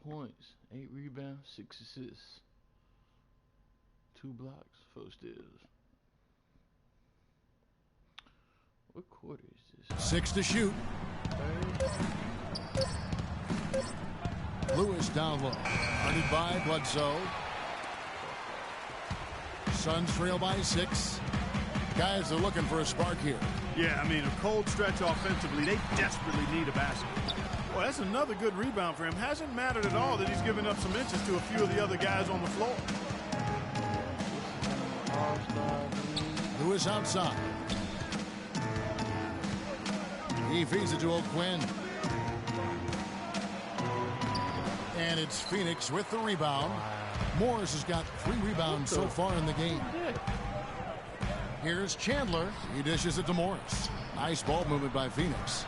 points, 8 rebounds, 6 assists, 2 blocks, 4 steals. What quarter is this? 6 to shoot. Lewis down low. Guarded by Bledsoe. Suns trail by 6. Guys are looking for a spark here. Yeah, I mean, a cold stretch offensively. They desperately need a basket. Well, that's another good rebound for him. Hasn't mattered at all that he's given up some inches to a few of the other guys on the floor. Lewis outside. He feeds it to O'Quinn. And it's Phoenix with the rebound. Morris has got 3 rebounds so far in the game. Here's Chandler. He dishes it to Morris. Nice ball movement by Phoenix.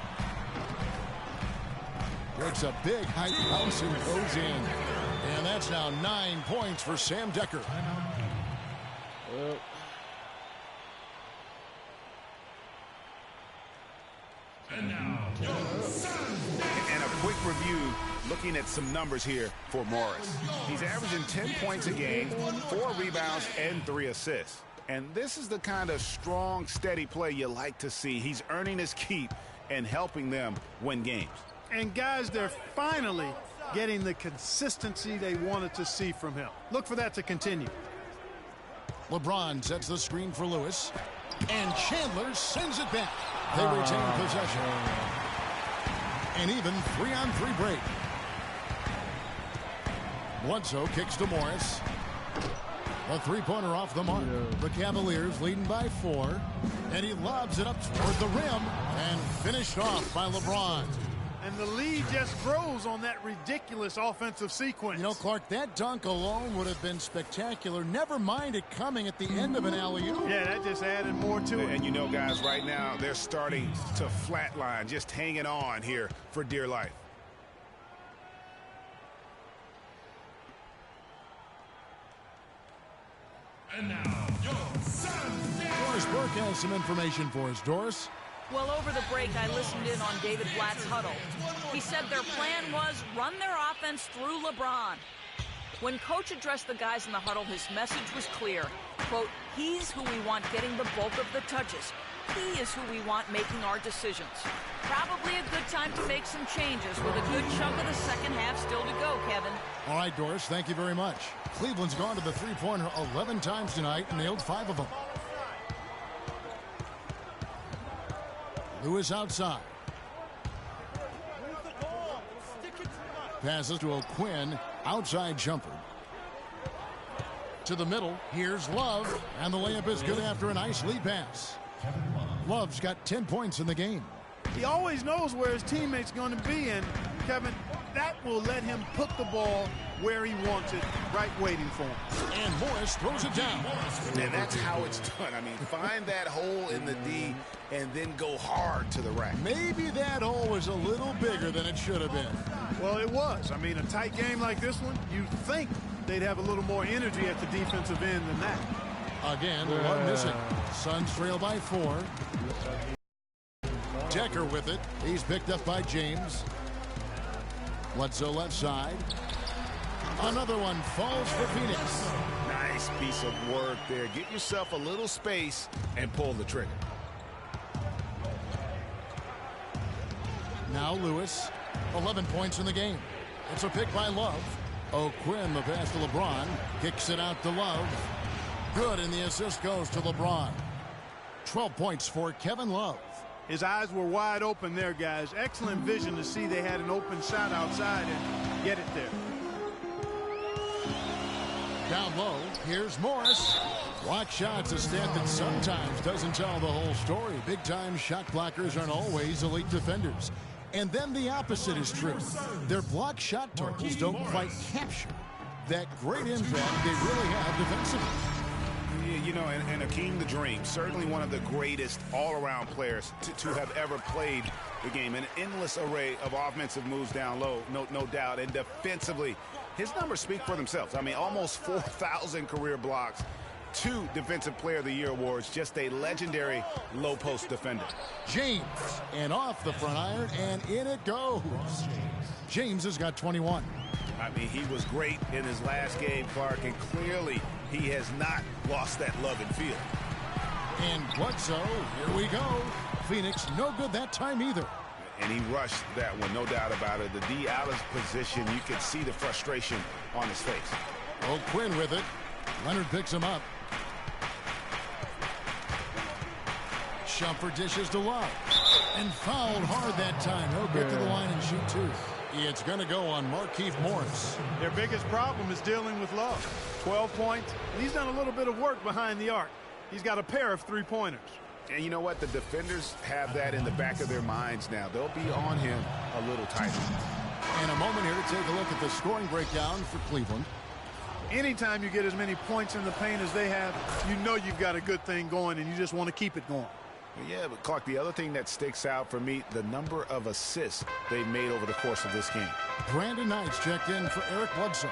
Breaks a big height bounce and goes in. And that's now 9 points for Sam Decker. And a quick review, looking at some numbers here for Morris. He's averaging 10 points a game, 4 rebounds, and 3 assists. And this is the kind of strong, steady play you like to see. He's earning his keep and helping them win games. And guys, they're finally getting the consistency they wanted to see from him. Look for that to continue. LeBron sets the screen for Lewis. And Chandler sends it back. They retain possession. An even 3-on-3 break. Bledsoe kicks to Morris. A 3-pointer off the mark. The Cavaliers leading by 4. And he lobs it up toward the rim. And finished off by LeBron. And the lead just grows on that ridiculous offensive sequence. You know, Clark, that dunk alone would have been spectacular. Never mind it coming at the end of an alley-oop. Yeah, that just added more to it. And you know, guys, right now they're starting to flatline, just hanging on here for dear life. And now, your Suns. Doris Burke has some information for us. Doris? Well, over the break, I listened in on David Blatt's huddle. He said their plan was run their offense through LeBron. When Coach addressed the guys in the huddle, his message was clear. Quote, he's who we want getting the bulk of the touches. He is who we want making our decisions. Probably a good time to make some changes with a good chunk of the second half still to go, Kevin. All right, Doris, thank you very much. Cleveland's gone to the three-pointer 11 times tonight and nailed 5 of them. Lewis outside. Passes to O'Quinn. Outside jumper. To the middle. Here's Love. And the layup is good after a nice lead pass. Love's got 10 points in the game. He always knows where his teammate's going to be, and Kevin, that will let him put the ball where he wants it, right waiting for him. And Morris throws it down. And that's how it's done. I mean, find that hole in the D and then go hard to the rack. Maybe that hole was a little bigger than it should have been. Well, it was. I mean, a tight game like this one, you'd think they'd have a little more energy at the defensive end than that. Again, Love missing. Suns trail by 4. Decker with it. He's picked up by James. Bledsoe left side. Another one falls for Phoenix. Nice piece of work there. Get yourself a little space and pull the trigger. Now Lewis. 11 points in the game. It's a pick by Love. O'Quinn, the pass to LeBron. Kicks it out to Love. Good, and the assist goes to LeBron. 12 points for Kevin Love. His eyes were wide open there, guys. Excellent vision to see they had an open shot outside and get it there. Down low, here's Morris. Block shots, a stat that sometimes doesn't tell the whole story. Big-time shot blockers aren't always elite defenders. And then the opposite is true. Their block shot totals don't quite capture that great impact they really have defensively. You know, and Akeem the Dream, certainly one of the greatest all-around players to have ever played the game. An endless array of offensive moves down low, no doubt. And defensively, his numbers speak for themselves. I mean, almost 4,000 career blocks, 2 Defensive Player of the Year awards, just a legendary low-post defender. James, and off the front iron, and in it goes. James has got 21. I mean, he was great in his last game, Clark, and clearly he has not lost that love and feel. And Bledsoe, here we go. Phoenix, no good that time either. And he rushed that one, no doubt about it. The D out of position, you can see the frustration on his face. Oh, Quinn with it. Leonard picks him up. Shumpert dishes to Love. And fouled hard that time. He'll get to the line and shoot two. It's going to go on Markieff Morris. Their biggest problem is dealing with Love. 12 points. He's done a little bit of work behind the arc. He's got a pair of three-pointers. And you know what? The defenders have that in the back of their minds now. They'll be on him a little tighter. And a moment here to take a look at the scoring breakdown for Cleveland. Anytime you get as many points in the paint as they have, you know you've got a good thing going, and you just want to keep it going. Yeah, but Clark, the other thing that sticks out for me, the number of assists they've made over the course of this game. Brandon Knight's checked in for Eric Bledsoe.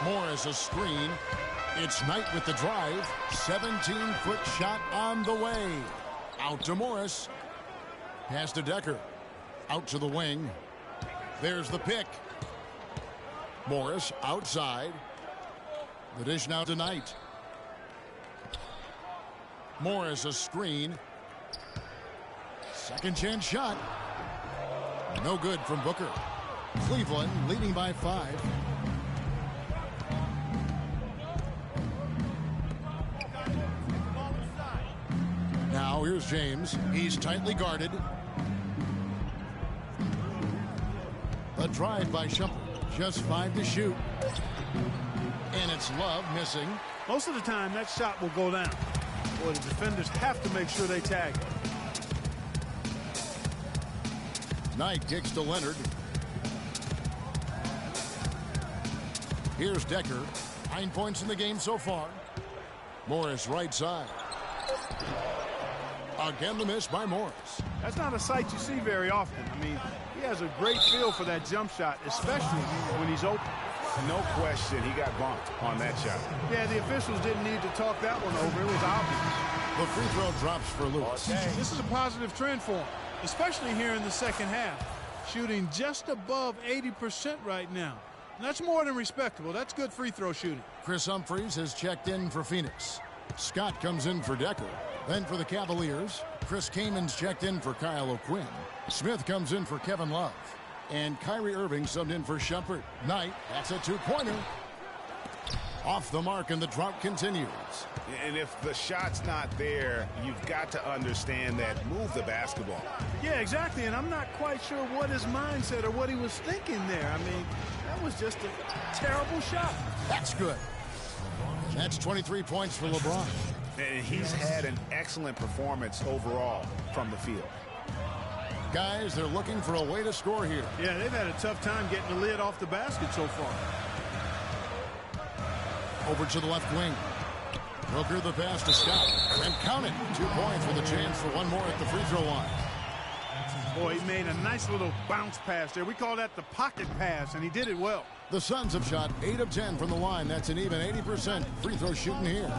Morris a screen. It's Knight with the drive. 17-foot shot on the way. Out to Morris. Pass to Decker. Out to the wing. There's the pick. Morris outside. The dish now to Knight. Morris a screen. Second chance shot. No good from Booker. Cleveland leading by 5. Now here's James. He's tightly guarded. A drive by Shumpert. Just 5 to shoot. And it's Love missing. Most of the time, that shot will go down. Boy, the defenders have to make sure they tag it. Knight kicks to Leonard. Here's Decker. 9 points in the game so far. Morris right side. Again the miss by Morris. That's not a sight you see very often. I mean, he has a great feel for that jump shot, especially when he's open. No question, he got bumped on that shot. Yeah, the officials didn't need to talk that one over. It was obvious. The free throw drops for Lewis. This is a positive trend for him, especially here in the second half. Shooting just above 80% right now. And that's more than respectable. That's good free throw shooting. Chris Humphries has checked in for Phoenix. Scott comes in for Decker. Then for the Cavaliers, Chris Kamen's checked in for Kyle O'Quinn. Smith comes in for Kevin Love. And Kyrie Irving subbed in for Shumpert. Knight, that's a two-pointer. Off the mark, and the drought continues. And if the shot's not there, you've got to understand that. Move the basketball. Yeah, exactly. And I'm not quite sure what his mindset or what he was thinking there. I mean, that was just a terrible shot. That's good. That's 23 points for LeBron. And he's had an excellent performance overall from the field. Guys, they're looking for a way to score here. Yeah, they've had a tough time getting the lid off the basket so far. Over to the left wing. Booker the pass to Scott. And count it. 2 points with a chance for one more at the free throw line. Boy, he made a nice little bounce pass there. We call that the pocket pass, and he did it well. The Suns have shot 8 of 10 from the line. That's an even 80% free throw shooting here.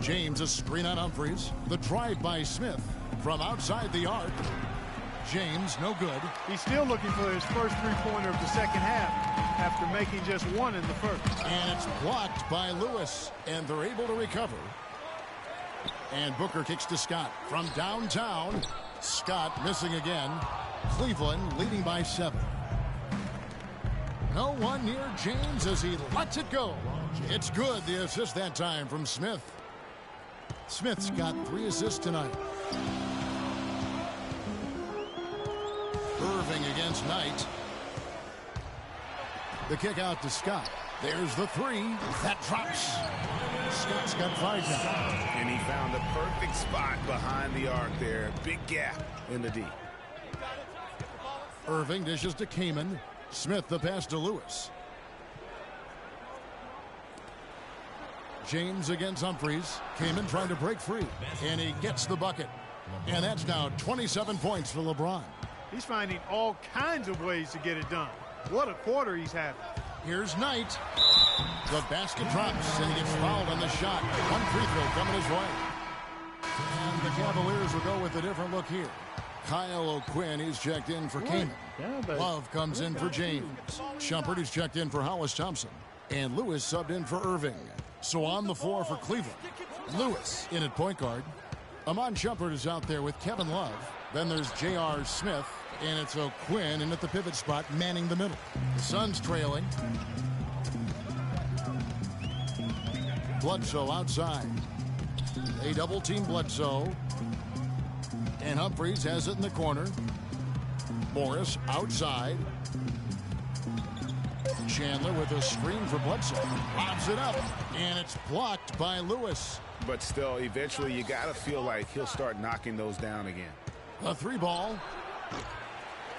James a screen on Humphries. The drive by Smith from outside the arc. James no good. He's still looking for his first three-pointer of the second half after making just one in the first. And it's blocked by Lewis, and they're able to recover. And Booker kicks to Scott from downtown. Scott missing again. Cleveland leading by 7. No one near James as he lets it go. It's good, the assist that time from Smith. Smith's got 3 assists tonight. Irving against Knight. The kick out to Scott. There's the 3. That drops. Scott's got 5 now. And he found the perfect spot behind the arc there. Big gap in the D. Irving dishes to Kaman. Smith the pass to Lewis. James against Humphries. Kaman trying to break free. And he gets the bucket. And that's now 27 points for LeBron. He's finding all kinds of ways to get it done. What a quarter he's having. Here's Knight. The basket drops, and he gets fouled on the shot. 1 free throw coming his way. And the Cavaliers will go with a different look here. Kyle O'Quinn, he's checked in for Kaman. Love comes in for James. Shumpert is checked in for Hollis Thompson. And Lewis subbed in for Irving. So on the floor for Cleveland, Lewis in at point guard. Amon Shumpert is out there with Kevin Love. Then there's J.R. Smith. And it's O'Quinn in at the pivot spot, manning the middle. The Suns trailing. Bledsoe outside. They double-team Bledsoe. And Humphries has it in the corner. Morris outside. Chandler with a screen for Bledsoe. Lobs it up. And it's blocked by Lewis. But still, eventually you got to feel like he'll start knocking those down again. A three ball.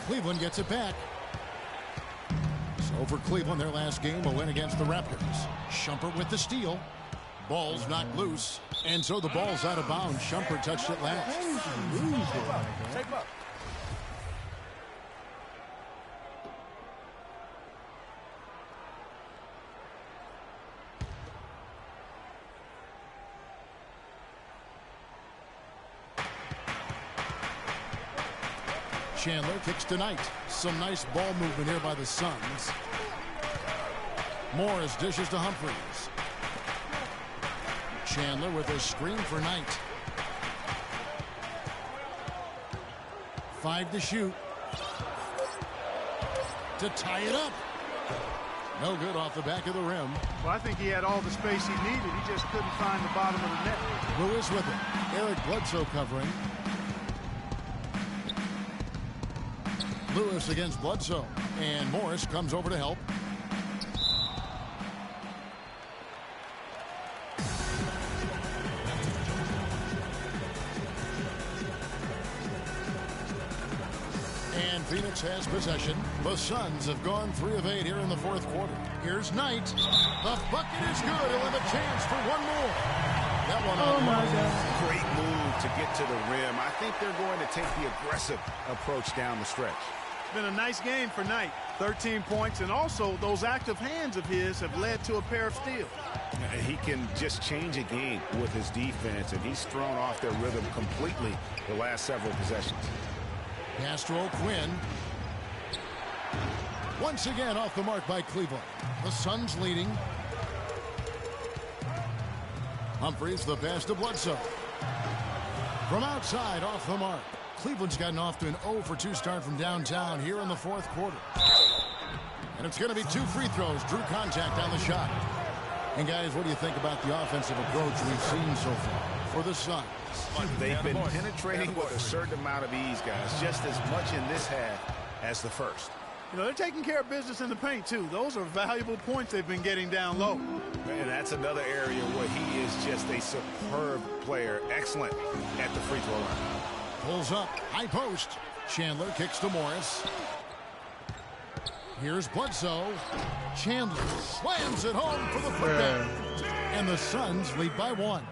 Cleveland gets it back. So for Cleveland, their last game, a win against the Raptors. Shumpert with the steal. Ball's knocked loose. And so the ball's out of bounds. Shumpert touched it last. Take him up. Chandler kicks to Knight. Some nice ball movement here by the Suns. Morris dishes to Humphries. Chandler with a screen for Knight. 5 to shoot. To tie it up. No good off the back of the rim. Well, I think he had all the space he needed. He just couldn't find the bottom of the net. Lewis with it. Eric Bledsoe covering. Lewis against Bledsoe. And Morris comes over to help. And Phoenix has possession. The Suns have gone 3 of 8 here in the fourth quarter. Here's Knight. The bucket is good. He'll have a chance for one more. That one on my God. Great move to get to the rim. I think they're going to take the aggressive approach down the stretch. It's been a nice game for Knight. 13 points, and also those active hands of his have led to a pair of steals. He can just change a game with his defense, and he's thrown off their rhythm completely the last several possessions. Castro O'Quinn. Once again off the mark by Cleveland. The Suns leading. Humphries the pass to Bledsoe. From outside off the mark. Cleveland's gotten off to an 0 for 2 start from downtown here in the fourth quarter. And it's going to be 2 free throws. Drew contact on the shot. And guys, what do you think about the offensive approach we've seen so far for the Suns? They've been penetrating with a certain amount of ease, guys, just as much in this half as the first. You know, they're taking care of business in the paint, too. Those are valuable points they've been getting down low. And that's another area where he is just a superb player. Excellent at the free throw line. Pulls up, high post. Chandler kicks to Morris. Here's Bledsoe. Chandler slams it home for the putback. And the Suns lead by 1.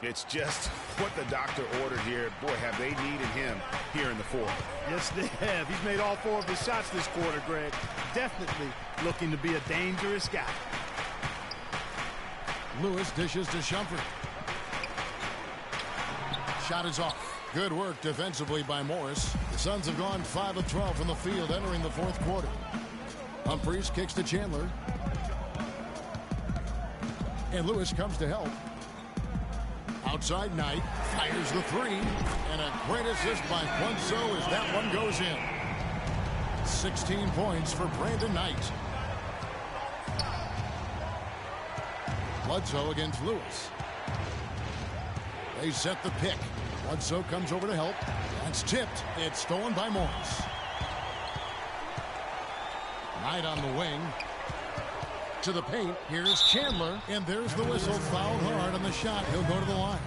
It's just what the doctor ordered here. Boy, have they needed him here in the fourth. Yes, they have. He's made all 4 of his shots this quarter, Greg. Definitely looking to be a dangerous guy. Lewis dishes to Shumpert. Shot is off. Good work defensively by Morris. The Suns have gone 5 of 12 from the field entering the fourth quarter. Humphries kicks to Chandler. And Lewis comes to help. Outside Knight fires the 3. And a great assist by Bledsoe as that one goes in. 16 points for Brandon Knight. Bledsoe against Lewis. They set the pick. Bledsoe comes over to help. That's tipped. It's stolen by Morris. Knight on the wing. To the paint. Here's Chandler. And there's the whistle. Fouled hard on the shot. He'll go to the line.